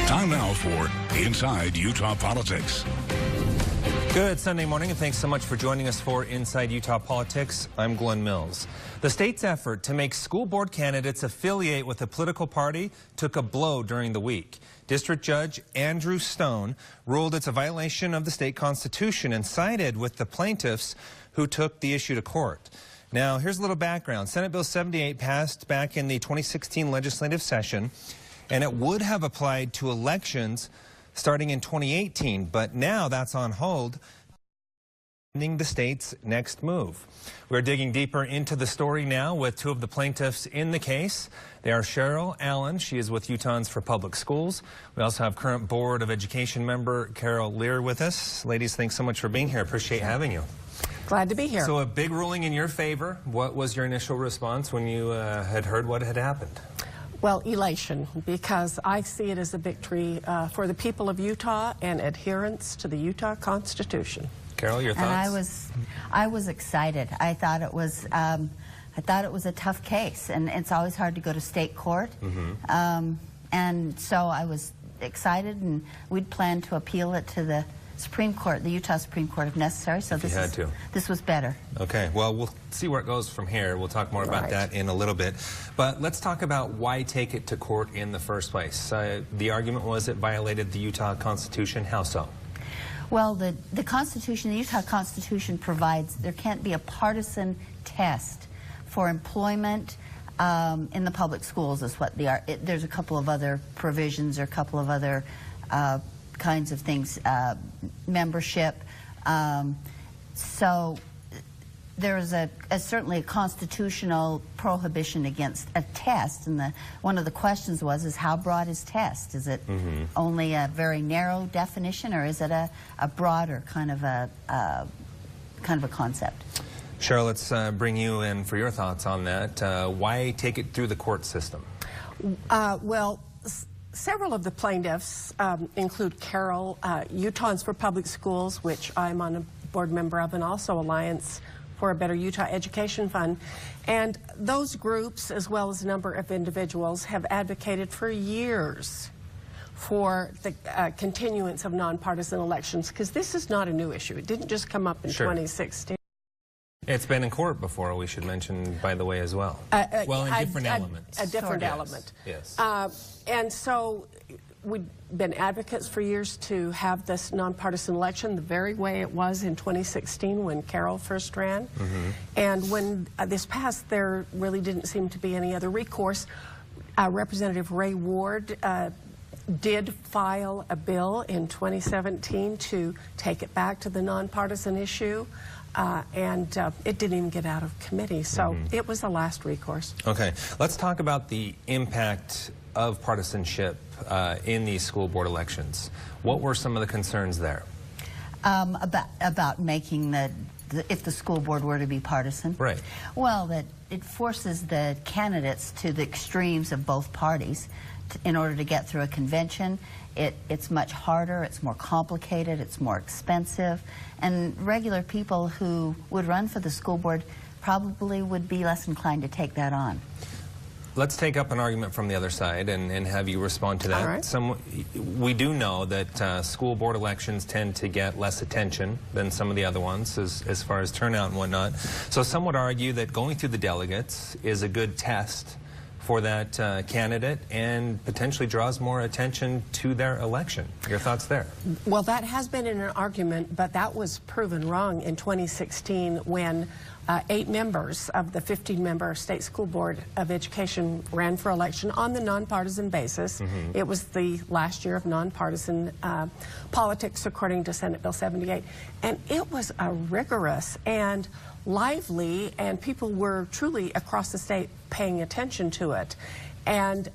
Time now for Inside Utah Politics. Good Sunday morning, and thanks so much for joining us for Inside Utah Politics. I'm Glenn Mills. The state's effort to make school board candidates affiliate with a political party took a blow during the week. District Judge Andrew Stone ruled it's a violation of the state constitution and sided with the plaintiffs who took the issue to court. Now, here's a little background. Senate Bill 78 passed back in the 2016 legislative session, and it would have applied to elections starting in 2018, but now that's on hold, pending the state's next move. We're digging deeper into the story now with two of the plaintiffs in the case. They are Cheryl Allen. She is with Utahns for Public Schools. We also have current Board of Education member Carol Lear with us. Ladies, thanks so much for being here. Appreciate having you. Glad to be here. So a big ruling in your favor. What was your initial response when you had heard what had happened? Well, elation, because I see it as a victory for the people of Utah and adherence to the Utah Constitution. Carol, your thoughts? And I was excited. I thought it was a tough case, and it's always hard to go to state court. And so I was excited, and we'd planned to appeal it to the Supreme Court, the Utah Supreme Court, if necessary. So this was better. Okay. Well, we'll see where it goes from here. We'll talk more about that in a little bit. But let's talk about why take it to court in the first place. The argument was it violated the Utah Constitution. How so? Well, the Constitution, the Utah Constitution provides there can't be a partisan test for employment in the public schools. Is what they are. There's a couple of other provisions or a couple of other kinds of things, membership. So there is certainly a constitutional prohibition against a test, and one of the questions is how broad is test? Is it only a very narrow definition, or is it a broader kind of a concept? Cheryl, let's bring you in for your thoughts on that. Why take it through the court system? Well, several of the plaintiffs include Carol, Utahns for Public Schools, which I'm on a board member of, and also Alliance for a Better Utah Education Fund. And those groups, as well as a number of individuals, have advocated for years for the continuance of nonpartisan elections, because this is not a new issue. It didn't just come up in 2016. It's been in court before, we should mention, by the way, as well. Well, in different elements. A different element. Yes. And so we've been advocates for years to have this nonpartisan election the very way it was in 2016 when Carol first ran. And when this passed, there really didn't seem to be any other recourse. Representative Ray Ward did file a bill in 2017 to take it back to the nonpartisan issue. And it didn't even get out of committee, so it was the last recourse. Okay, let's talk about the impact of partisanship in these school board elections. What were some of the concerns there? About making if the school board were to be partisan? Right. Well, that it forces the candidates to the extremes of both parties in order to get through a convention. It's much harder, it's more complicated, it's more expensive, and regular people who would run for the school board probably would be less inclined to take that on. Let's take up an argument from the other side and have you respond to that. All right. We do know that school board elections tend to get less attention than some of the other ones as far as turnout and whatnot. So some would argue that going through the delegates is a good test for that candidate and potentially draws more attention to their election. Your thoughts there? Well, that has been an argument, but that was proven wrong in 2016 when 8 members of the 15-member State School Board of Education ran for election on the nonpartisan basis. It was the last year of nonpartisan politics, according to Senate Bill 78. And it was a rigorous and lively, and people were truly across the state paying attention to it. And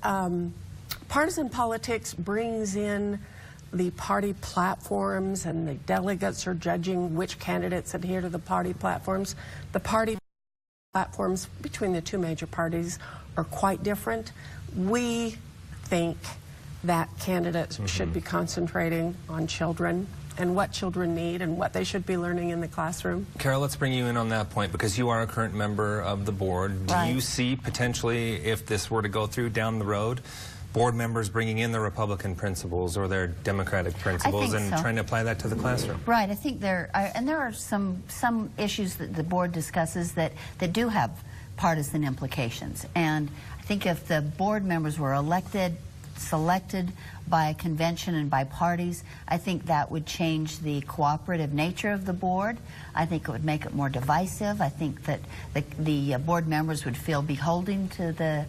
partisan politics brings in the party platforms, and the delegates are judging which candidates adhere to the party platforms. The party platforms between the two major parties are quite different. We think that candidates should be concentrating on children and what children need and what they should be learning in the classroom. Carol, let's bring you in on that point because you are a current member of the board. Do you see potentially, if this were to go through down the road, board members bringing in their Republican principles or their Democratic principles and trying to apply that to the classroom. Right. I think there are some issues that the board discusses that do have partisan implications. And I think if the board members were selected by a convention and by parties, I think that would change the cooperative nature of the board. I think it would make it more divisive. I think that the board members would feel beholden to the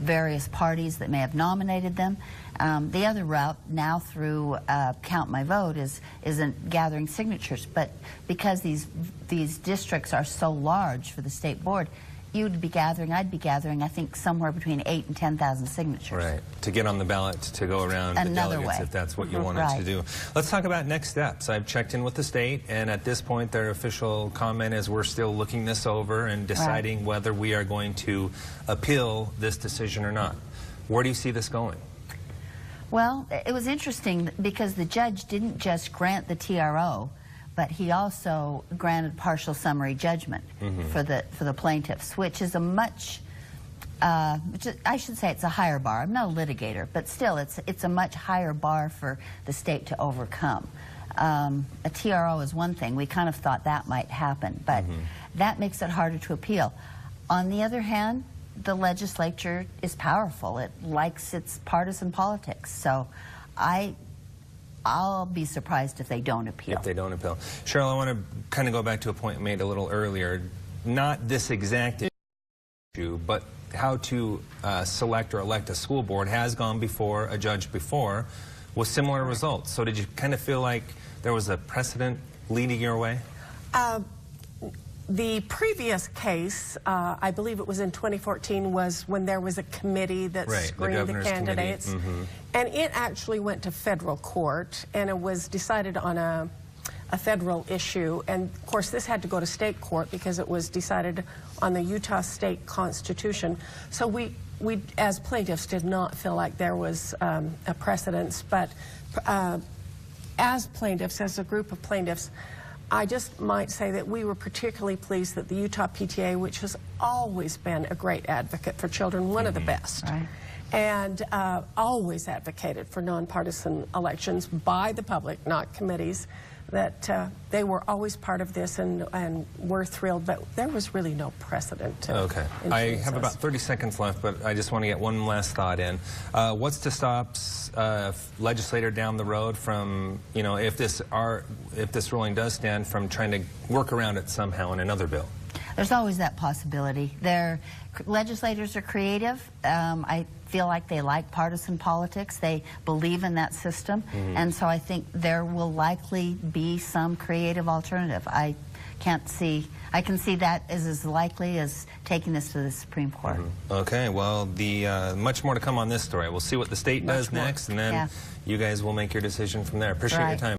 various parties that may have nominated them. The other route now through Count My Vote isn't gathering signatures, but because these districts are so large for the state board, you'd be gathering, I'd be gathering, I think somewhere between 8,000 and 10,000 signatures. Right, to get on the ballot to go around the delegates if that's what you wanted to do. Let's talk about next steps. I've checked in with the state, and at this point their official comment is we're still looking this over and deciding whether we are going to appeal this decision or not. Where do you see this going? Well, it was interesting because the judge didn't just grant the TRO, but he also granted partial summary judgment for the plaintiffs, which is a much, I should say it's a higher bar. I'm not a litigator, but still it's a much higher bar for the state to overcome. A TRO is one thing. We kind of thought that might happen, but that makes it harder to appeal. On the other hand, the legislature is powerful. It likes its partisan politics. So I'll be surprised if they don't appeal. If they don't appeal. Cheryl, I want to kind of go back to a point made a little earlier. Not this exact issue, but how to select or elect a school board has gone before a judge before with similar results. So did you kind of feel like there was a precedent leading your way? The previous case, I believe it was in 2014, was when there was a committee that screened the candidates. And it actually went to federal court, and it was decided on a federal issue. And, of course, this had to go to state court because it was decided on the Utah state constitution. So we as plaintiffs, did not feel like there was a precedence. But as plaintiffs, as a group of plaintiffs, I just might say that we were particularly pleased that the Utah PTA, which has always been a great advocate for children, one of the best, and always advocated for nonpartisan elections by the public, not committees, that they were always part of this and were thrilled, but there was really no precedent. Okay. I have about 30 seconds left, but I just want to get one last thought in. What's to stop legislator down the road from, you know, if this ruling does stand, from trying to work around it somehow in another bill? There's always that possibility. Legislators are creative. I feel like they like partisan politics. They believe in that system. And so I think there will likely be some creative alternative. I can see that as likely as taking this to the Supreme Court. Okay, well, much more to come on this story. We'll see what the state does next, and then you guys will make your decision from there. Appreciate your time.